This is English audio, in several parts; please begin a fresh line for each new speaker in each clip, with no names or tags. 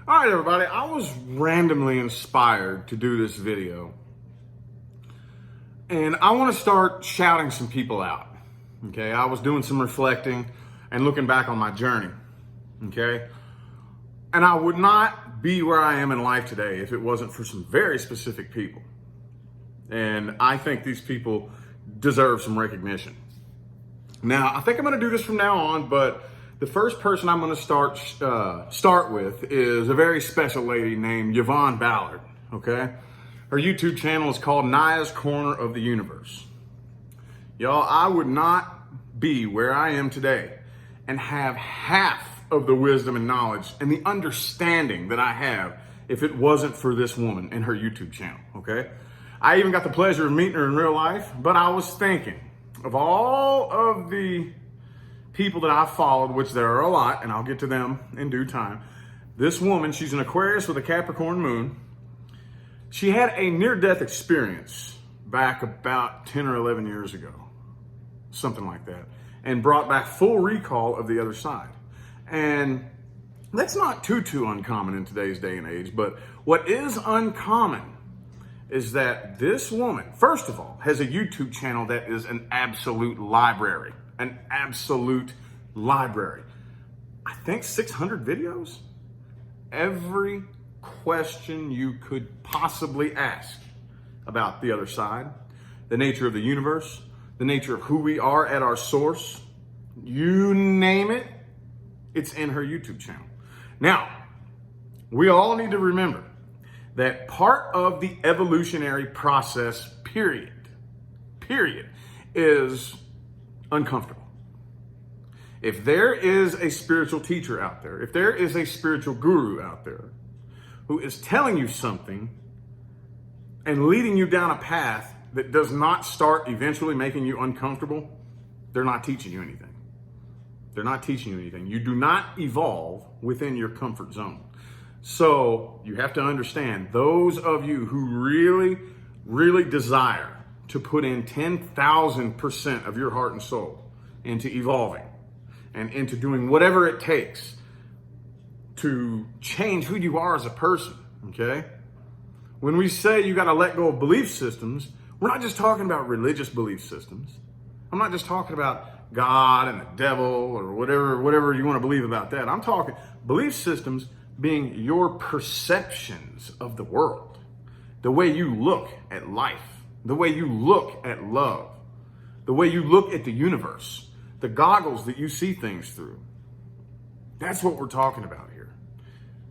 All right, everybody, I was randomly inspired to do this video. And I want to start shouting some people out. Okay, I was doing some reflecting and looking back on my journey. Okay, and I would not be where I am in life today if it wasn't for some very specific people. And I think these people deserve some recognition. Now, I think I'm going to do this from now on, but the first person I'm going to start with is a very special lady named Yvonne Ballard, okay? Her YouTube channel is called Naya's Corner of the Universe. Y'all, I would not be where I am today and have half of the wisdom and knowledge and the understanding that I have if it wasn't for this woman and her YouTube channel, okay? I even got the pleasure of meeting her in real life, but I was thinking of all of the people that I followed, which there are a lot, and I'll get to them in due time. This woman, she's an Aquarius with a Capricorn moon. She had a near-death experience back about 10 or 11 years ago, something like that, and brought back full recall of the other side. And that's not too uncommon in today's day and age, but what is uncommon is that this woman, first of all, has a YouTube channel that is an absolute library. An absolute library. I think 600 videos. Every question you could possibly ask about the other side, the nature of the universe, the nature of who we are at our source, you name it, it's in her YouTube channel. Now, we all need to remember that part of the evolutionary process, period, is uncomfortable. If there is a spiritual teacher out there, if there is a spiritual guru out there who is telling you something and leading you down a path that does not start eventually making you uncomfortable, they're not teaching you anything. They're not teaching you anything. You do not evolve within your comfort zone. So you have to understand, those of you who really desire to put in 10,000% of your heart and soul into evolving and into doing whatever it takes to change who you are as a person, okay? When we say you got to let go of belief systems, we're not just talking about religious belief systems. I'm not just talking about God and the devil or whatever you want to believe about that. I'm talking belief systems being your perceptions of the world, the way you look at life, the way you look at love, the way you look at the universe, the goggles that you see things through. That's what we're talking about here.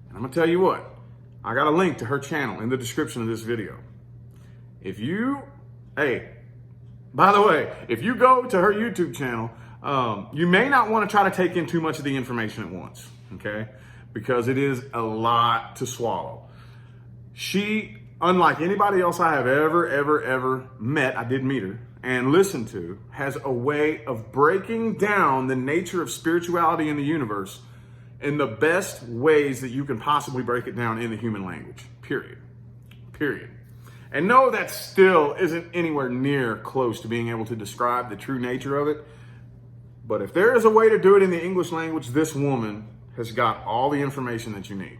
And I'm going to tell you what, I got a link to her channel in the description of this video. By the way, if you go to her YouTube channel, you may not want to try to take in too much of the information at once, okay? Because it is a lot to swallow. She, unlike anybody else I have ever met, I did meet her, and listened to, has a way of breaking down the nature of spirituality in the universe in the best ways that you can possibly break it down in the human language, period. And no, that still isn't anywhere near close to being able to describe the true nature of it. But if there is a way to do it in the English language, this woman has got all the information that you need.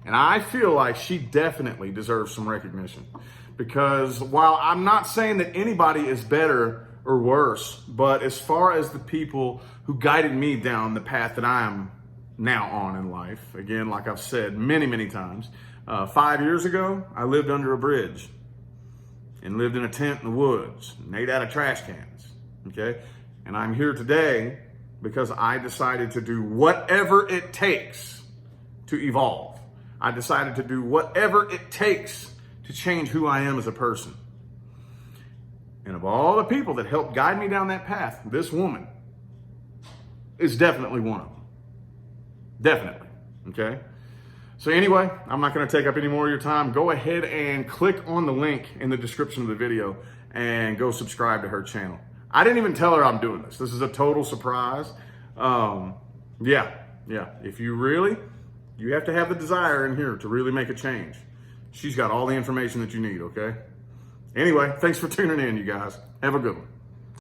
And I feel like she definitely deserves some recognition. Because while I'm not saying that anybody is better or worse, but as far as the people who guided me down the path that I am now on in life, again, like I've said many times, 5 years ago, I lived under a bridge and lived in a tent in the woods, made out of trash cans, okay? And I'm here today because I decided to do whatever it takes to evolve. I decided to do whatever it takes to change who I am as a person. And of all the people that helped guide me down that path, this woman is definitely one of them. Definitely, okay? So anyway, I'm not going to take up any more of your time. Go ahead and click on the link in the description of the video and go subscribe to her channel. I didn't even tell her I'm doing this. This is a total surprise. Yeah. If you have to have the desire in here to really make a change. She's got all the information that you need, okay? Anyway, thanks for tuning in, you guys. Have a good one.